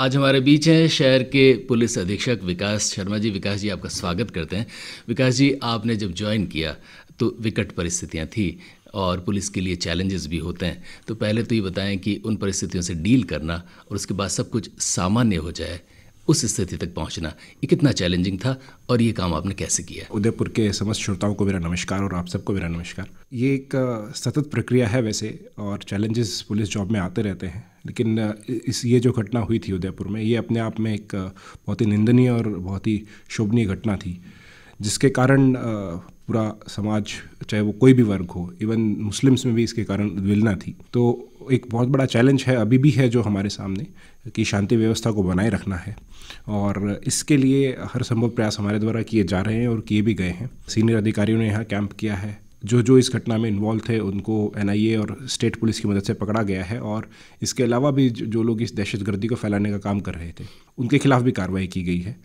आज हमारे बीच हैं शहर के पुलिस अधीक्षक विकास शर्मा जी। विकास जी, आपका स्वागत करते हैं। विकास जी, आपने जब ज्वाइन किया तो विकट परिस्थितियां थी और पुलिस के लिए चैलेंजेस भी होते हैं। तो पहले तो ये बताएं कि उन परिस्थितियों से डील करना और उसके बाद सब कुछ सामान्य हो जाए, उस स्थिति तक पहुंचना, ये कितना चैलेंजिंग था और ये काम आपने कैसे किया? उदयपुर के समस्त श्रोताओं को मेरा नमस्कार और आप सबको मेरा नमस्कार। ये एक सतत प्रक्रिया है वैसे, और चैलेंजेस पुलिस जॉब में आते रहते हैं, लेकिन ये जो घटना हुई थी उदयपुर में, ये अपने आप में एक बहुत ही निंदनीय और बहुत ही शोभनीय घटना थी, जिसके कारण पूरा समाज, चाहे वो कोई भी वर्ग हो, इवन मुस्लिम्स में भी इसके कारण उद्विग्नता थी। तो एक बहुत बड़ा चैलेंज है, अभी भी है, जो हमारे सामने, कि शांति व्यवस्था को बनाए रखना है, और इसके लिए हर संभव प्रयास हमारे द्वारा किए जा रहे हैं और किए भी गए हैं। सीनियर अधिकारियों ने यहाँ कैंप किया है, जो इस घटना में इन्वॉल्व थे उनको NIA और स्टेट पुलिस की मदद से पकड़ा गया है, और इसके अलावा भी जो लोग इस दहशतगर्दी को फैलाने का काम कर रहे थे उनके खिलाफ भी कार्रवाई की गई है।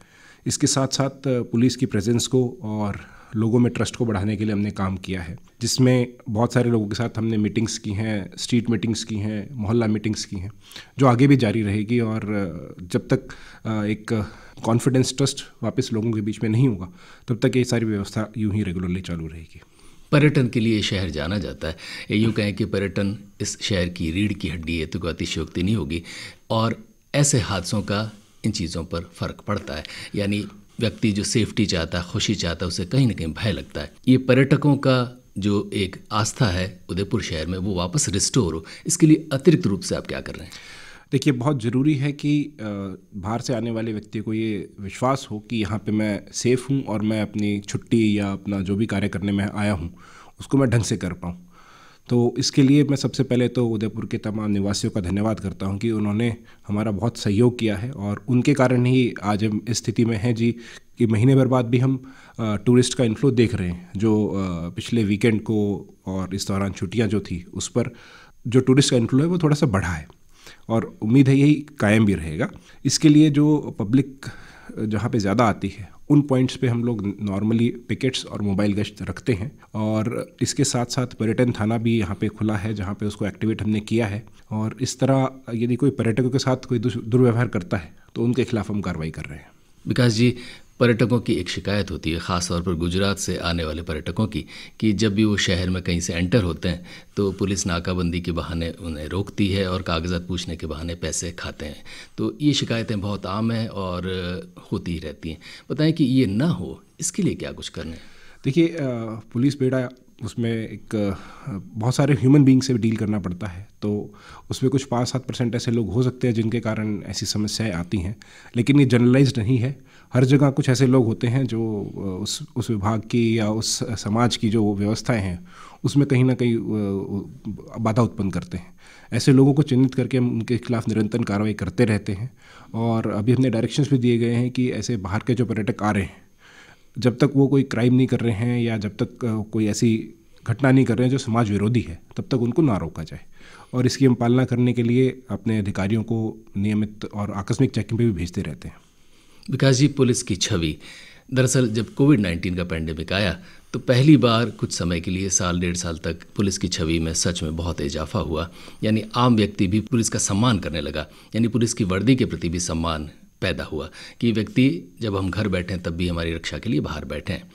इसके साथ साथ पुलिस की प्रेजेंस को और लोगों में ट्रस्ट को बढ़ाने के लिए हमने काम किया है, जिसमें बहुत सारे लोगों के साथ हमने मीटिंग्स की हैं, स्ट्रीट मीटिंग्स की हैं, मोहल्ला मीटिंग्स की हैं, जो आगे भी जारी रहेगी। और जब तक एक कॉन्फिडेंस, ट्रस्ट वापस लोगों के बीच में नहीं होगा, तब तक ये सारी व्यवस्था यूं ही रेगुलरली चालू रहेगी। पर्यटन के लिए शहर जाना जाता है, यूँ कहें कि पर्यटन इस शहर की रीढ़ की हड्डी है, तो कोई अतिशयोक्ति नहीं होगी। और ऐसे हादसों का इन चीज़ों पर फ़र्क पड़ता है, यानी व्यक्ति जो सेफ्टी चाहता है, खुशी चाहता है, उसे कहीं ना कहीं भय लगता है। ये पर्यटकों का जो एक आस्था है उदयपुर शहर में, वो वापस रिस्टोर हो, इसके लिए अतिरिक्त रूप से आप क्या कर रहे हैं? देखिए, बहुत ज़रूरी है कि बाहर से आने वाले व्यक्ति को ये विश्वास हो कि यहाँ पे मैं सेफ़ हूँ और मैं अपनी छुट्टी या अपना जो भी कार्य करने में आया हूँ उसको मैं ढंग से कर पाऊँ। तो इसके लिए मैं सबसे पहले तो उदयपुर के तमाम निवासियों का धन्यवाद करता हूं कि उन्होंने हमारा बहुत सहयोग किया है, और उनके कारण ही आज हम इस स्थिति में हैं जी, कि महीने भर बाद भी हम टूरिस्ट का इन्फ्लो देख रहे हैं। जो पिछले वीकेंड को और इस दौरान छुट्टियां जो थी, उस पर जो टूरिस्ट का इन्फ्लो है वो थोड़ा सा बढ़ा है, और उम्मीद है यही कायम भी रहेगा। इसके लिए जो पब्लिक जहाँ पे ज़्यादा आती है, उन पॉइंट्स पे हम लोग नॉर्मली पिकेट्स और मोबाइल गश्त रखते हैं, और इसके साथ साथ पर्यटन थाना भी यहाँ पे खुला है, जहाँ पे उसको एक्टिवेट हमने किया है। और इस तरह यदि कोई पर्यटकों के साथ कोई दुर्व्यवहार करता है तो उनके खिलाफ हम कार्रवाई कर रहे हैं। विकास जी, पर्यटकों की एक शिकायत होती है, ख़ास तौर पर गुजरात से आने वाले पर्यटकों की, कि जब भी वो शहर में कहीं से एंटर होते हैं तो पुलिस नाकाबंदी के बहाने उन्हें रोकती है और कागजात पूछने के बहाने पैसे खाते हैं। तो ये शिकायतें बहुत आम हैं और होती ही रहती हैं। बताएं कि ये ना हो, इसके लिए क्या कुछ करना है? देखिए, पुलिस बेड़ा, उसमें एक बहुत सारे ह्यूमन बीइंग से डील करना पड़ता है, तो उसमें कुछ 5-7% ऐसे लोग हो सकते हैं जिनके कारण ऐसी समस्याएं आती हैं, लेकिन ये जनरलाइज्ड नहीं है। हर जगह कुछ ऐसे लोग होते हैं जो उस विभाग की या उस समाज की जो व्यवस्थाएं हैं उसमें कहीं ना कहीं बाधा उत्पन्न करते हैं। ऐसे लोगों को चिन्हित करके हम उनके खिलाफ निरंतर कार्रवाई करते रहते हैं, और अभी हमने डायरेक्शंस भी दिए गए हैं कि ऐसे बाहर के जो पर्यटक आ रहे हैं, जब तक वो कोई क्राइम नहीं कर रहे हैं या जब तक कोई ऐसी घटना नहीं कर रहे हैं जो समाज विरोधी है, तब तक उनको ना रोका जाए। और इसकी हम पालना करने के लिए अपने अधिकारियों को नियमित और आकस्मिक चेकिंग पे भी भेजते रहते हैं। विकास जी, पुलिस की छवि, दरअसल जब कोविड-19 का पैंडेमिक आया तो पहली बार कुछ समय के लिए, 1.5 साल तक, पुलिस की छवि में सच में बहुत इजाफा हुआ। यानी आम व्यक्ति भी पुलिस का सम्मान करने लगा, यानी पुलिस की वर्दी के प्रति भी सम्मान पैदा हुआ कि व्यक्ति, जब हम घर बैठे हैं तब भी हमारी रक्षा के लिए बाहर बैठे हैं।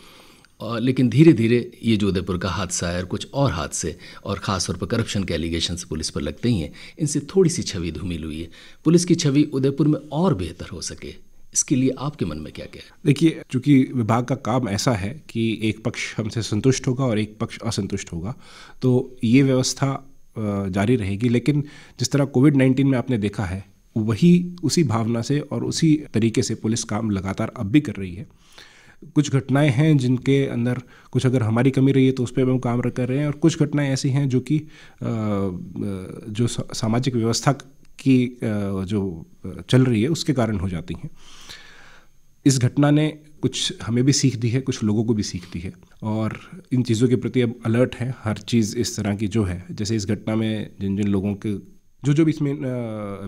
और लेकिन धीरे धीरे ये जो उदयपुर का हादसा है और कुछ और हादसे, और ख़ास तौर पर करप्शन के एलिगेशंस पुलिस पर लगते ही हैं, इनसे थोड़ी सी छवि धूमिल हुई है। पुलिस की छवि उदयपुर में और बेहतर हो सके, इसके लिए आपके मन में क्या क्या है? देखिए, चूँकि विभाग का काम ऐसा है कि एक पक्ष हमसे संतुष्ट होगा और एक पक्ष असंतुष्ट होगा, तो ये व्यवस्था जारी रहेगी। लेकिन जिस तरह कोविड-19 में आपने देखा है, वही उसी भावना से और उसी तरीके से पुलिस काम लगातार अब भी कर रही है। कुछ घटनाएं हैं जिनके अंदर कुछ अगर हमारी कमी रही है तो उस पर हम काम कर रहे हैं, और कुछ घटनाएं ऐसी हैं जो कि जो सामाजिक व्यवस्था की जो चल रही है उसके कारण हो जाती हैं। इस घटना ने कुछ हमें भी सीख दी है, कुछ लोगों को भी सीख दी है, और इन चीज़ों के प्रति अब अलर्ट है। हर चीज़ इस तरह की जो है, जैसे इस घटना में जिन जिन लोगों के जो भी इसमें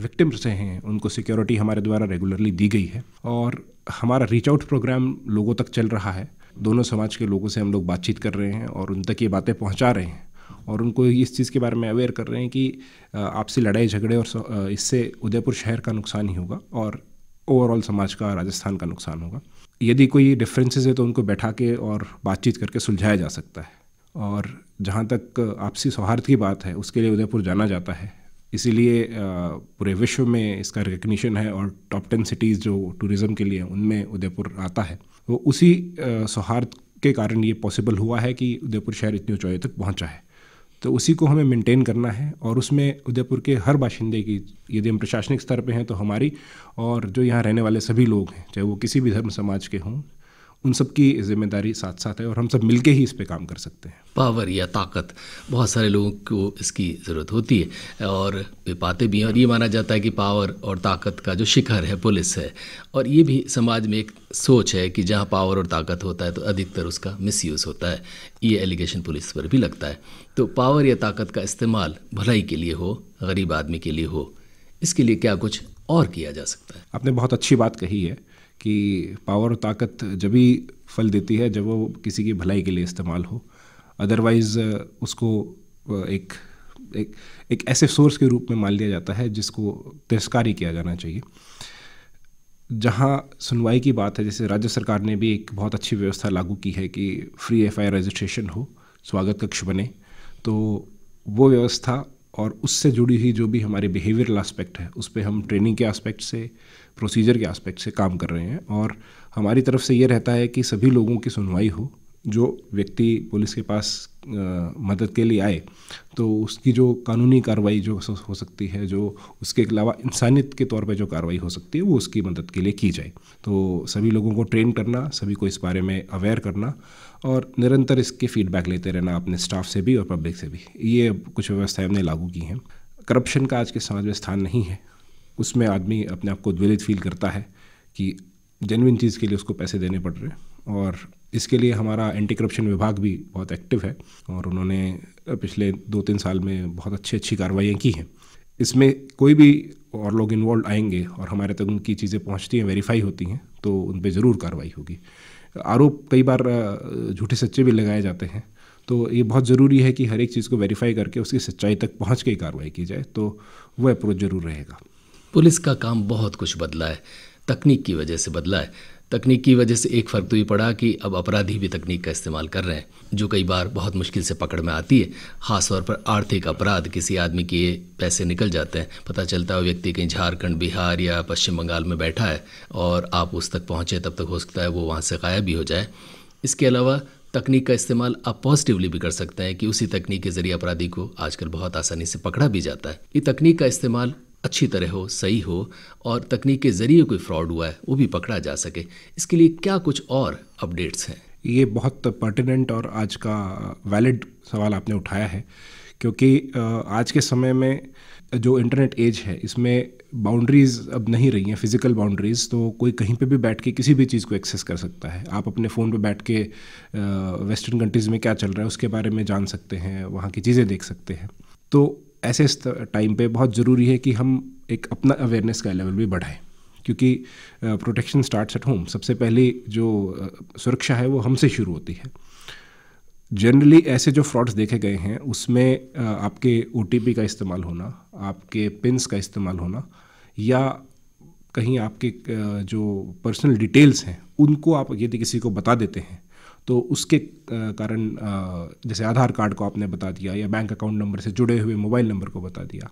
विक्टिम्स हैं, उनको सिक्योरिटी हमारे द्वारा रेगुलरली दी गई है, और हमारा रीच आउट प्रोग्राम लोगों तक चल रहा है। दोनों समाज के लोगों से हम लोग बातचीत कर रहे हैं और उन तक ये बातें पहुंचा रहे हैं, और उनको इस चीज़ के बारे में अवेयर कर रहे हैं कि आपसी लड़ाई झगड़े और इससे उदयपुर शहर का नुकसान ही होगा और ओवरऑल समाज का, राजस्थान का नुकसान होगा। यदि कोई डिफरेंसेस है तो उनको बैठा के और बातचीत करके सुलझाया जा सकता है। और जहाँ तक आपसी सौहार्द की बात है, उसके लिए उदयपुर जाना जाता है, इसीलिए पूरे विश्व में इसका रिकग्निशन है और टॉप 10 सिटीज़ जो टूरिज़्म के लिए उनमें उदयपुर आता है। वो उसी सौहार्द के कारण ये पॉसिबल हुआ है कि उदयपुर शहर इतनी ऊंचाई तक पहुंचा है। तो उसी को हमें मेंटेन करना है और उसमें उदयपुर के हर बाशिंदे की, यदि हम प्रशासनिक स्तर पे हैं तो हमारी, और जो यहाँ रहने वाले सभी लोग हैं, चाहे वो किसी भी धर्म समाज के हों, उन सब की जिम्मेदारी साथ साथ है और हम सब मिलके ही इस पे काम कर सकते हैं। पावर या ताकत, बहुत सारे लोगों को इसकी ज़रूरत होती है और वे पाते भी हैं, और ये माना जाता है कि पावर और ताकत का जो शिखर है पुलिस है। और ये भी समाज में एक सोच है कि जहाँ पावर और ताकत होता है तो अधिकतर उसका मिसयूज़ होता है। ये एलिगेशन पुलिस पर भी लगता है। तो पावर या ताकत का इस्तेमाल भलाई के लिए हो, गरीब आदमी के लिए हो, इसके लिए क्या कुछ और किया जा सकता है? आपने बहुत अच्छी बात कही है कि पावर और ताकत जब भी फल देती है जब वो किसी की भलाई के लिए इस्तेमाल हो, अदरवाइज़ उसको एक ऐसे सोर्स के रूप में मान लिया जाता है जिसको तिरस्कार ही किया जाना चाहिए। जहाँ सुनवाई की बात है, जैसे राज्य सरकार ने भी एक बहुत अच्छी व्यवस्था लागू की है कि फ्री FIR रजिस्ट्रेशन हो, स्वागत कक्ष बने, तो वो व्यवस्था और उससे जुड़ी हुई जो भी हमारे बिहेवियरल एस्पेक्ट है, उस पर हम ट्रेनिंग के एस्पेक्ट से, प्रोसीजर के एस्पेक्ट से काम कर रहे हैं। और हमारी तरफ से ये रहता है कि सभी लोगों की सुनवाई हो। जो व्यक्ति पुलिस के पास मदद के लिए आए तो उसकी जो कानूनी कार्रवाई जो हो सकती है, जो उसके अलावा इंसानियत के तौर पे जो कार्रवाई हो सकती है, वो उसकी मदद के लिए की जाए। तो सभी लोगों को ट्रेन करना, सभी को इस बारे में अवेयर करना और निरंतर इसके फीडबैक लेते रहना अपने स्टाफ से भी और पब्लिक से भी, ये कुछ व्यवस्थाएं हमने लागू की हैं। करप्शन का आज के समाज में स्थान नहीं है। उसमें आदमी अपने आप को उद्वेलित फील करता है कि जेन्युइन चीज़ के लिए उसको पैसे देने पड़ रहे हैं। और इसके लिए हमारा एंटी करप्शन विभाग भी बहुत एक्टिव है और उन्होंने पिछले 2-3 साल में बहुत अच्छी कार्रवाइयाँ की हैं। इसमें कोई भी और लोग इन्वॉल्व आएंगे और हमारे तक उनकी चीज़ें पहुंचती हैं, वेरीफाई होती हैं, तो उन पे ज़रूर कार्रवाई होगी। आरोप कई बार झूठे सच्चे भी लगाए जाते हैं, तो ये बहुत ज़रूरी है कि हर एक चीज़ को वेरीफाई करके उसकी सच्चाई तक पहुँच के ही कार्रवाई की जाए, तो वो अप्रोच ज़रूर रहेगा। पुलिस का काम बहुत कुछ बदला है, तकनीक की वजह से बदला है। तकनीक की वजह से एक फ़र्क तो ये पड़ा कि अब अपराधी भी तकनीक का इस्तेमाल कर रहे हैं, जो कई बार बहुत मुश्किल से पकड़ में आती है। ख़ास तौर पर आर्थिक अपराध, किसी आदमी के पैसे निकल जाते हैं, पता चलता है वो व्यक्ति कहीं झारखंड, बिहार या पश्चिम बंगाल में बैठा है और आप उस तक पहुँचे तब तक हो सकता है वो वहाँ से गायब भी हो जाए। इसके अलावा तकनीक का इस्तेमाल आप पॉजिटिवली भी कर सकते हैं कि उसी तकनीक के ज़रिए अपराधी को आजकल बहुत आसानी से पकड़ा भी जाता है। ये तकनीक का इस्तेमाल अच्छी तरह हो, सही हो और तकनीक के ज़रिए कोई फ्रॉड हुआ है वो भी पकड़ा जा सके, इसके लिए क्या कुछ और अपडेट्स हैं? ये बहुत पर्टिनेंट और आज का वैलिड सवाल आपने उठाया है, क्योंकि आज के समय में जो इंटरनेट एज है इसमें बाउंड्रीज़ अब नहीं रही हैं, फिज़िकल बाउंड्रीज़। तो कोई कहीं पे भी बैठ के किसी भी चीज़ को एक्सेस कर सकता है। आप अपने फ़ोन पे बैठ के वेस्टर्न कंट्रीज़ में क्या चल रहा है उसके बारे में जान सकते हैं, वहाँ की चीज़ें देख सकते हैं। तो ऐसे टाइम पे बहुत ज़रूरी है कि हम एक अपना अवेयरनेस का लेवल भी बढ़ाएं, क्योंकि प्रोटेक्शन स्टार्ट्स एट होम। सबसे पहले जो सुरक्षा है वो हमसे शुरू होती है। जनरली ऐसे जो फ्रॉड्स देखे गए हैं उसमें आपके OTP का इस्तेमाल होना, आपके पिन्स का इस्तेमाल होना, या कहीं आपके जो पर्सनल डिटेल्स हैं उनको आप यदि किसी को बता देते हैं तो उसके कारण, जैसे आधार कार्ड को आपने बता दिया या बैंक अकाउंट नंबर से जुड़े हुए मोबाइल नंबर को बता दिया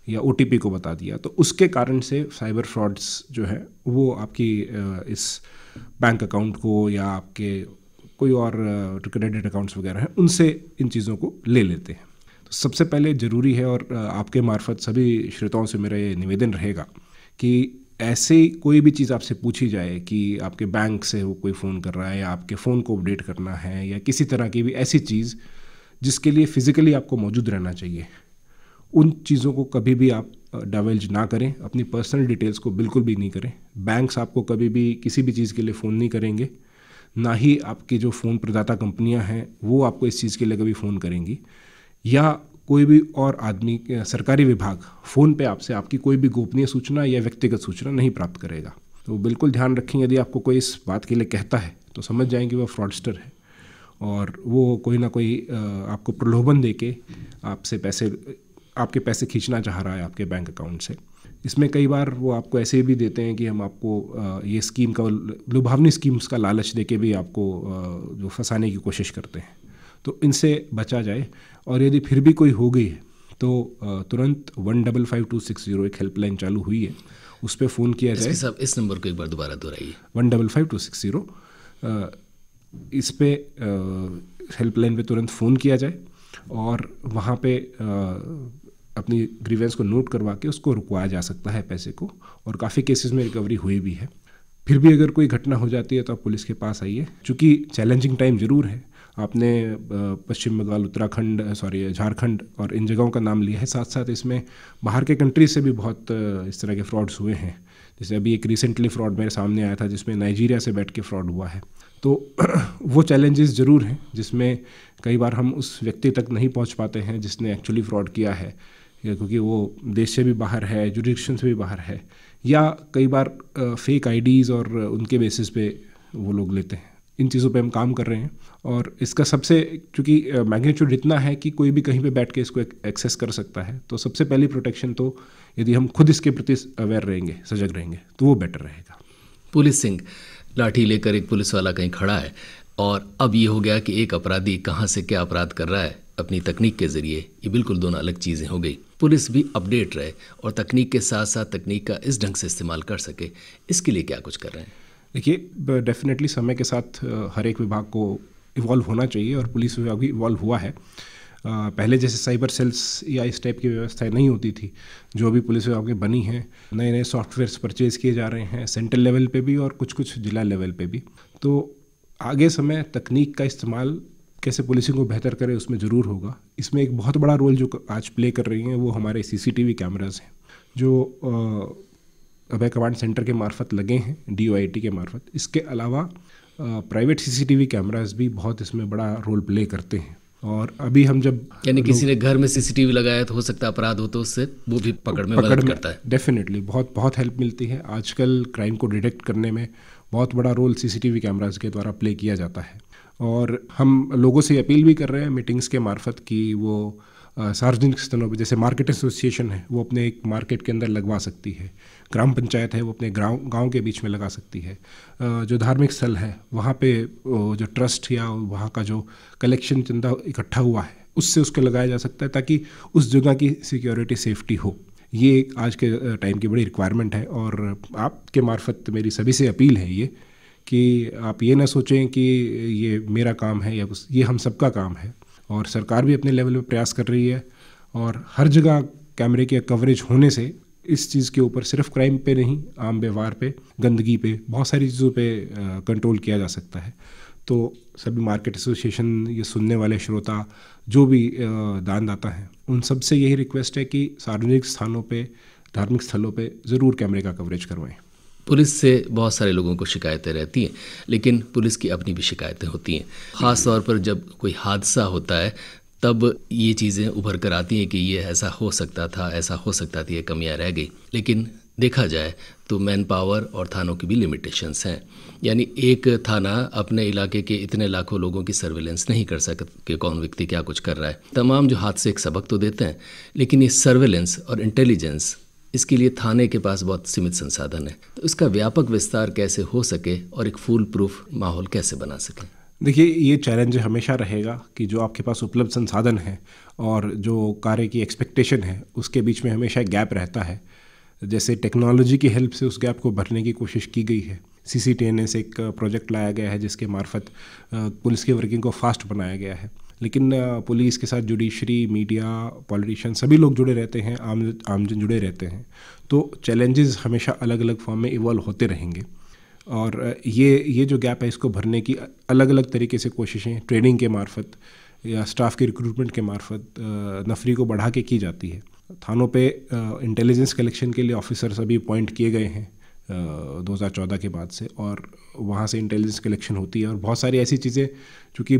या OTP को बता दिया, तो उसके कारण से साइबर फ्रॉड्स जो है वो आपकी इस बैंक अकाउंट को या आपके कोई और क्रेडिट अकाउंट्स वगैरह हैं उनसे इन चीज़ों को ले लेते हैं। तो सबसे पहले ज़रूरी है, और आपके मार्फत सभी श्रोताओं से मेरा ये निवेदन रहेगा कि ऐसे कोई भी चीज़ आपसे पूछी जाए कि आपके बैंक से वो कोई फ़ोन कर रहा है या आपके फ़ोन को अपडेट करना है या किसी तरह की भी ऐसी चीज़ जिसके लिए फ़िज़िकली आपको मौजूद रहना चाहिए, उन चीज़ों को कभी भी आप डाइवल्ज ना करें। अपनी पर्सनल डिटेल्स को बिल्कुल भी नहीं करें। बैंक्स आपको कभी भी किसी भी चीज़ के लिए फ़ोन नहीं करेंगे, ना ही आपकी जो फ़ोन प्रदाता कंपनियां हैं वो आपको इस चीज़ के लिए कभी फ़ोन करेंगी, या कोई भी और आदमी, सरकारी विभाग फ़ोन पे आपसे आपकी कोई भी गोपनीय सूचना या व्यक्तिगत सूचना नहीं प्राप्त करेगा। तो बिल्कुल ध्यान रखें, यदि आपको कोई इस बात के लिए कहता है तो समझ जाएंगे वह फ्रॉडस्टर है और वो कोई ना कोई आपको प्रलोभन देके आपके पैसे खींचना चाह रहा है आपके बैंक अकाउंट से। इसमें कई बार वो आपको ऐसे भी देते हैं कि हम आपको ये स्कीम का, लुभावनी स्कीम्स का लालच देके भी आपको जो फंसाने की कोशिश करते हैं। तो इनसे बचा जाए, और यदि फिर भी कोई हो गई है तो तुरंत 155260 एक हेल्पलाइन चालू हुई है, उस पर फ़ोन किया जाए। साहब इस नंबर को एक बार दोबारा दोहराइए। 155260, इस पे हेल्पलाइन पे तुरंत फ़ोन किया जाए और वहाँ पे अपनी ग्रीवेंस को नोट करवा के उसको रुकवाया जा सकता है पैसे को, और काफ़ी केसेस में रिकवरी हुई भी है। फिर भी अगर कोई घटना हो जाती है तो आप पुलिस के पास आइए। चूँकि चैलेंजिंग टाइम ज़रूर है, आपने पश्चिम बंगाल, उत्तराखंड, झारखंड और इन जगहों का नाम लिया है, साथ साथ इसमें बाहर के कंट्री से भी बहुत इस तरह के फ्रॉड्स हुए हैं। जैसे अभी एक रिसेंटली फ्रॉड मेरे सामने आया था जिसमें नाइजीरिया से बैठ के फ्रॉड हुआ है। तो वो चैलेंजेस ज़रूर हैं जिसमें कई बार हम उस व्यक्ति तक नहीं पहुंच पाते हैं जिसने एक्चुअली फ्रॉड किया है, क्योंकि वो देश से भी बाहर है, जुरिडिक्शन से भी बाहर है, या कई बार फेक आईडीज़ और उनके बेसिस पे वो लोग लेते हैं। इन चीज़ों पे हम काम कर रहे हैं, और इसका सबसे, चूँकि मैग्नीट्यूड इतना है कि कोई भी कहीं पे बैठ के इसको एक्सेस कर सकता है, तो सबसे पहली प्रोटेक्शन तो यदि हम खुद इसके प्रति अवेयर रहेंगे, सजग रहेंगे, तो वो बेटर रहेगा। पुलिस सिंह, लाठी लेकर एक पुलिस वाला कहीं खड़ा है, और अब ये हो गया कि एक अपराधी कहाँ से क्या अपराध कर रहा है अपनी तकनीक के ज़रिए, ये बिल्कुल दोनों अलग चीज़ें हो गई। पुलिस भी अपडेट रहे और तकनीक के साथ साथ तकनीक का इस ढंग से इस्तेमाल कर सके, इसके लिए क्या कुछ कर रहे हैं? देखिए, डेफिनेटली समय के साथ हर एक विभाग को इवॉल्व होना चाहिए, और पुलिस विभाग भी इवॉल्व हुआ है। पहले जैसे साइबर सेल्स या इस टाइप की व्यवस्थाएं नहीं होती थी, जो अभी पुलिस विभाग में बनी हैं। नए नए सॉफ्टवेयर्स परचेज़ किए जा रहे हैं, सेंट्रल लेवल पे भी और कुछ कुछ जिला लेवल पे भी। तो आगे समय तकनीक का इस्तेमाल कैसे पुलिसिंग को बेहतर करे उसमें ज़रूर होगा। इसमें एक बहुत बड़ा रोल जो आज प्ले कर रही हैं वो हमारे CCTV कैमरास हैं, जो अभय कमांड सेंटर के मार्फत लगे हैं, DOIT के मार्फत। इसके अलावा प्राइवेट CCTV कैमरास भी बहुत इसमें बड़ा रोल प्ले करते हैं। और अभी हम जब, यानी किसी ने घर में CCTV लगाया तो हो सकता है अपराध हो, तो उससे वो भी पकड़ में मदद करता है। डेफिनेटली बहुत हेल्प मिलती है। आजकल क्राइम को डिटेक्ट करने में बहुत बड़ा रोल CCTV कैमरास के द्वारा प्ले किया जाता है। और हम लोगों से अपील भी कर रहे हैं मीटिंग्स के मार्फत कि वो सार्वजनिक स्थलों पर, जैसे मार्केट एसोसिएशन है वो अपने एक मार्केट के अंदर लगवा सकती है, ग्राम पंचायत है वो अपने गांव के बीच में लगा सकती है, जो धार्मिक स्थल है वहाँ पे जो ट्रस्ट या वहाँ का जो कलेक्शन चंदा इकट्ठा हुआ है उससे उसको लगाया जा सकता है, ताकि उस जगह की सिक्योरिटी सेफ्टी हो। ये आज के टाइम की बड़ी रिक्वायरमेंट है, और आपके मार्फत मेरी सभी से अपील है ये कि आप ये ना सोचें कि ये मेरा काम है या ये हम सबका काम है। और सरकार भी अपने लेवल पे प्रयास कर रही है, और हर जगह कैमरे की कवरेज होने से इस चीज़ के ऊपर सिर्फ क्राइम पे नहीं, आम व्यवहार पे, गंदगी पे, बहुत सारी चीज़ों पे कंट्रोल किया जा सकता है। तो सभी मार्केट एसोसिएशन, ये सुनने वाले श्रोता जो भी दानदाता हैं, उन सब से यही रिक्वेस्ट है कि सार्वजनिक स्थानों पे, धार्मिक स्थलों पे ज़रूर कैमरे का कवरेज करवाएं। पुलिस से बहुत सारे लोगों को शिकायतें रहती हैं, लेकिन पुलिस की अपनी भी शिकायतें होती हैं। ख़ास तौर पर जब कोई हादसा होता है तब ये चीज़ें उभर कर आती हैं कि ये ऐसा हो सकता था, ऐसा हो सकता थी, ये कमियां रह गई। लेकिन देखा जाए तो मैन पावर और थानों की भी लिमिटेशंस हैं। यानी एक थाना अपने इलाके के इतने लाखों लोगों की सर्वेलेंस नहीं कर सकता कि कौन व्यक्ति क्या कुछ कर रहा है। तमाम जो हादसे एक सबक तो देते हैं, लेकिन ये सर्वेलेंस और इंटेलिजेंस, इसके लिए थाने के पास बहुत सीमित संसाधन है। तो इसका व्यापक विस्तार कैसे हो सके और एक फूल प्रूफ माहौल कैसे बना सके? देखिए, ये चैलेंज हमेशा रहेगा कि जो आपके पास उपलब्ध संसाधन है और जो कार्य की एक्सपेक्टेशन है उसके बीच में हमेशा गैप रहता है। जैसे टेक्नोलॉजी की हेल्प से उस गैप को भरने की कोशिश की गई है। CCTN से एक प्रोजेक्ट लाया गया है जिसके मार्फत पुलिस की वर्किंग को फास्ट बनाया गया है। लेकिन पुलिस के साथ जुडिशरी, मीडिया, पॉलिटिशियन सभी लोग जुड़े रहते हैं, आमजन जुड़े रहते हैं। तो चैलेंजेस हमेशा अलग अलग फॉर्म में इवॉल्व होते रहेंगे, और ये जो गैप है इसको भरने की अलग अलग तरीके से कोशिशें ट्रेनिंग के मार्फत या स्टाफ के रिक्रूटमेंट के मार्फत नफरी को बढ़ा के की जाती है। थानों पे इंटेलिजेंस कलेक्शन के लिए ऑफिसर्स अभी अपॉइंट किए गए हैं 2014 के बाद से, और वहाँ से इंटेलिजेंस कलेक्शन होती है। और बहुत सारी ऐसी चीज़ें चूँकि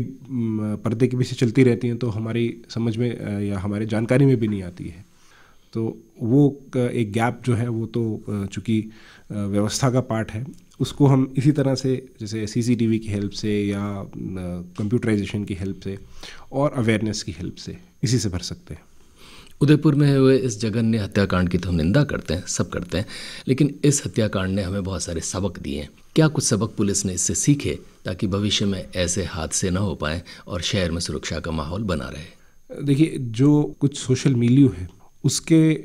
पर्दे के पीछे चलती रहती हैं तो हमारी समझ में या हमारे जानकारी में भी नहीं आती है। तो वो एक गैप जो है वो तो चूँकि व्यवस्था का पार्ट है, उसको हम इसी तरह से जैसे सीसीटीवी की हेल्प से या कंप्यूटराइजेशन की हेल्प से और अवेयरनेस की हेल्प से इसी से भर सकते हैं। उदयपुर में हुए इस जघन्य हत्याकांड की तो हम निंदा करते हैं, सब करते हैं, लेकिन इस हत्याकांड ने हमें बहुत सारे सबक दिए हैं। क्या कुछ सबक पुलिस ने इससे सीखे ताकि भविष्य में ऐसे हादसे न हो पाएं और शहर में सुरक्षा का माहौल बना रहे? देखिए, जो कुछ सोशल मीडिया है उसके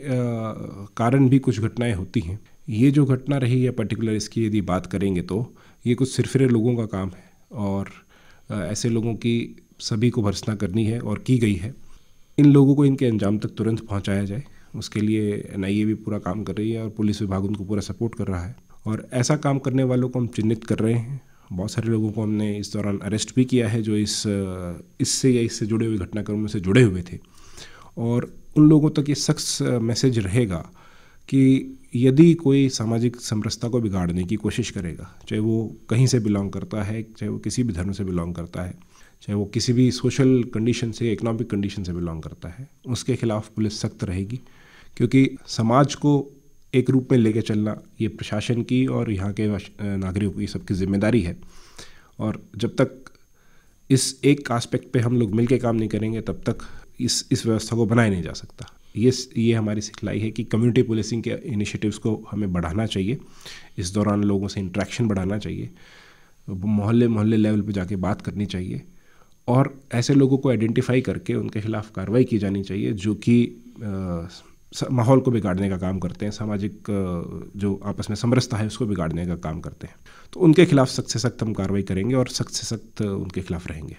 कारण भी कुछ घटनाएं होती हैं। ये जो घटना रही है पर्टिकुलर, इसकी यदि बात करेंगे तो ये कुछ सिरफिरे लोगों का काम है और ऐसे लोगों की सभी को भर्त्सना करनी है और की गई है। इन लोगों को इनके अंजाम तक तुरंत पहुंचाया जाए, उसके लिए एनआईए भी पूरा काम कर रही है और पुलिस विभाग उनको पूरा सपोर्ट कर रहा है और ऐसा काम करने वालों को हम चिन्हित कर रहे हैं। बहुत सारे लोगों को हमने इस दौरान अरेस्ट भी किया है जो इससे या इससे जुड़े हुए घटनाक्रमों से जुड़े हुए थे और उन लोगों तक ये सख्त मैसेज रहेगा कि यदि कोई सामाजिक समरसता को बिगाड़ने की कोशिश करेगा, चाहे वो कहीं से बिलोंग करता है, चाहे वो किसी भी धर्म से बिलोंग करता है, चाहे वो किसी भी सोशल कंडीशन से, इकोनॉमिक कंडीशन से बिलोंग करता है, उसके खिलाफ पुलिस सख्त रहेगी। क्योंकि समाज को एक रूप में लेके चलना ये प्रशासन की और यहाँ के नागरिकों की सबकी जिम्मेदारी है और जब तक इस एक एस्पेक्ट पे हम लोग मिलके काम नहीं करेंगे तब तक इस व्यवस्था को बनाया नहीं जा सकता। ये हमारी सिखलाई है कि कम्युनिटी पुलिसिंग के इनिशिएटिव्स को हमें बढ़ाना चाहिए, इस दौरान लोगों से इंटरेक्शन बढ़ाना चाहिए, मोहल्ले लेवल पे जाके बात करनी चाहिए और ऐसे लोगों को आइडेंटिफाई करके उनके खिलाफ कार्रवाई की जानी चाहिए जो कि माहौल को बिगाड़ने का काम करते हैं, सामाजिक जो आपस में समरसता है उसको बिगाड़ने का काम करते हैं। तो उनके खिलाफ सख्त से सख्त हम कार्रवाई करेंगे और सख्त से सख्त उनके खिलाफ रहेंगे।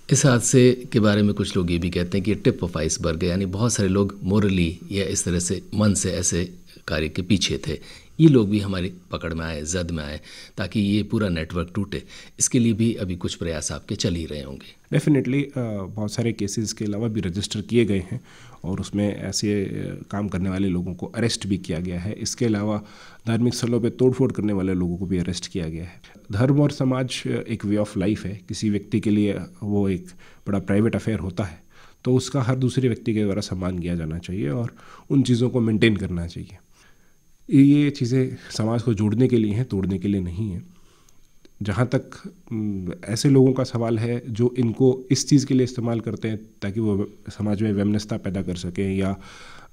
इस हादसे के बारे में कुछ लोग ये भी कहते हैं कि टिप ऑफ आइसबर्ग है, यानी बहुत सारे लोग मोरली या इस तरह से मन से ऐसे कार्य के पीछे थे। ये लोग भी हमारी पकड़ में आए, जद में आए ताकि ये पूरा नेटवर्क टूटे। इसके लिए भी अभी कुछ प्रयास आपके चल ही रहे होंगे। डेफिनेटली बहुत सारे केसेस के अलावा भी रजिस्टर किए गए हैं और उसमें ऐसे काम करने वाले लोगों को अरेस्ट भी किया गया है। इसके अलावा धार्मिक स्थलों पे तोड़फोड़ करने वाले लोगों को भी अरेस्ट किया गया है। धर्म और समाज एक वे ऑफ लाइफ है, किसी व्यक्ति के लिए वो एक बड़ा प्राइवेट अफेयर होता है, तो उसका हर दूसरे व्यक्ति के द्वारा सम्मान किया जाना चाहिए और उन चीज़ों को मेंटेन करना चाहिए। ये चीज़ें समाज को जोड़ने के लिए हैं, तोड़ने के लिए नहीं है। जहाँ तक ऐसे लोगों का सवाल है जो इनको इस चीज़ के लिए इस्तेमाल करते हैं ताकि वो समाज में वैमनस्यता पैदा कर सकें या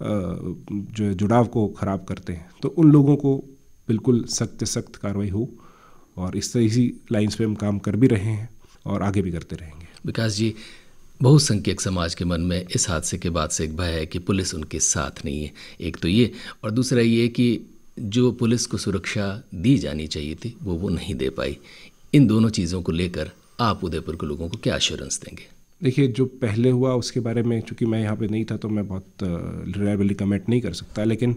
जो जुड़ाव को ख़राब करते हैं, तो उन लोगों को बिल्कुल सख्त सख्त कार्रवाई हो और इसी लाइन्स पे हम काम कर भी रहे हैं और आगे भी करते रहेंगे। विकास जी, बहुसंख्यक समाज के मन में इस हादसे के बाद से एक भय है कि पुलिस उनके साथ नहीं है। एक तो ये, और दूसरा ये कि जो पुलिस को सुरक्षा दी जानी चाहिए थी वो नहीं दे पाई। इन दोनों चीज़ों को लेकर आप उदयपुर के लोगों को क्या एश्योरेंस देंगे? देखिए, जो पहले हुआ उसके बारे में चूँकि मैं यहाँ पे नहीं था तो मैं बहुत रिलायबली कमेंट नहीं कर सकता, लेकिन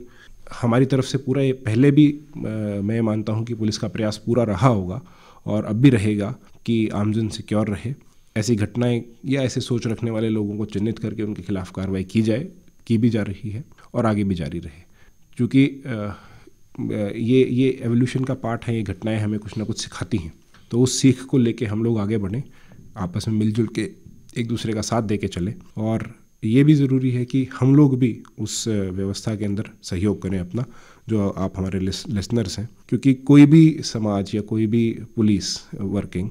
हमारी तरफ से पूरा ये पहले भी मैं मानता हूँ कि पुलिस का प्रयास पूरा रहा होगा और अब भी रहेगा कि आमजन सिक्योर रहे। ऐसी घटनाएं या ऐसे सोच रखने वाले लोगों को चिन्हित करके उनके खिलाफ कार्रवाई की जाए, की भी जा रही है और आगे भी जारी रहे। क्योंकि ये एवोल्यूशन का पार्ट है, ये घटनाएं हमें कुछ ना कुछ सिखाती हैं, तो उस सीख को लेके हम लोग आगे बढ़ें, आपस में मिलजुल के एक दूसरे का साथ दे के चलें। और ये भी ज़रूरी है कि हम लोग भी उस व्यवस्था के अंदर सहयोग करें अपना, जो आप हमारे लिसनर्स हैं, क्योंकि कोई भी समाज या कोई भी पुलिस वर्किंग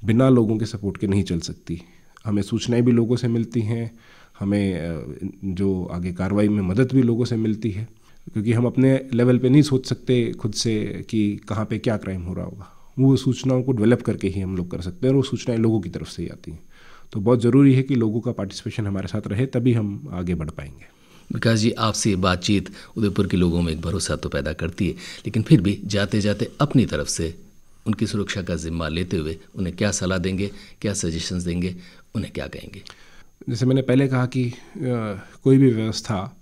बिना लोगों के सपोर्ट के नहीं चल सकती। हमें सूचनाएं भी लोगों से मिलती हैं, हमें जो आगे कार्रवाई में मदद भी लोगों से मिलती है, क्योंकि हम अपने लेवल पे नहीं सोच सकते खुद से कि कहाँ पे क्या क्राइम हो रहा होगा। वो सूचनाओं को डेवलप करके ही हम लोग कर सकते हैं और वो सूचनाएं लोगों की तरफ से ही आती हैं। तो बहुत ज़रूरी है कि लोगों का पार्टिसिपेशन हमारे साथ रहे, तभी हम आगे बढ़ पाएंगे। विकास जी, आपसे ये बातचीत उदयपुर के लोगों में एक भरोसा तो पैदा करती है, लेकिन फिर भी जाते जाते अपनी तरफ से उनकी सुरक्षा का जिम्मा लेते हुए उन्हें क्या सलाह देंगे, क्या सजेशंस देंगे, उन्हें क्या कहेंगे? जैसे मैंने पहले कहा कि कोई भी व्यवस्था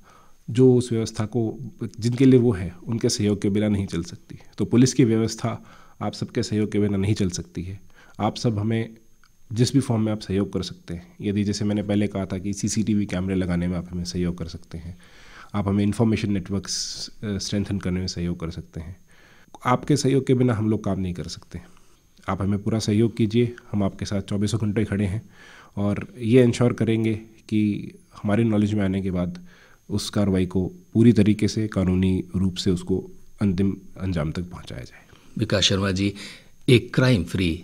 जो उस व्यवस्था को जिनके लिए वो है उनके सहयोग के बिना नहीं चल सकती। तो पुलिस की व्यवस्था आप सबके सहयोग के बिना नहीं चल सकती है। आप सब हमें जिस भी फॉर्म में आप सहयोग कर सकते हैं। यदि जैसे मैंने पहले कहा था कि सीसीटीवी कैमरे लगाने में आप हमें सहयोग कर सकते हैं, आप हमें इंफॉर्मेशन नेटवर्क्स स्ट्रेंथन करने में सहयोग कर सकते हैं। आपके सहयोग के बिना हम लोग काम नहीं कर सकते। आप हमें पूरा सहयोग कीजिए, हम आपके साथ 24 घंटे खड़े हैं और ये इंश्योर करेंगे कि हमारी नॉलेज में आने के बाद उस कार्रवाई को पूरी तरीके से कानूनी रूप से उसको अंतिम अंजाम तक पहुंचाया जाए। विकास शर्मा जी, एक क्राइम फ्री,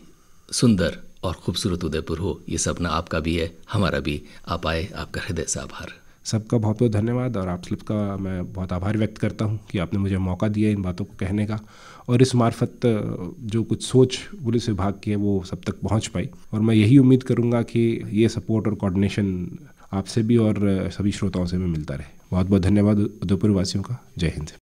सुंदर और खूबसूरत उदयपुर हो, ये सपना आपका भी है, हमारा भी। आप आए, आपका हृदय से आभार। सबका बहुत बहुत धन्यवाद और आप सबका मैं बहुत आभार व्यक्त करता हूं कि आपने मुझे मौका दिया इन बातों को कहने का, और इस मार्फत जो कुछ सोच पुलिस विभाग की है वो सब तक पहुंच पाई। और मैं यही उम्मीद करूंगा कि ये सपोर्ट और कोऑर्डिनेशन आपसे भी और सभी श्रोताओं से भी मिलता रहे। बहुत बहुत धन्यवाद उदयपुर वासियों का। जय हिंद।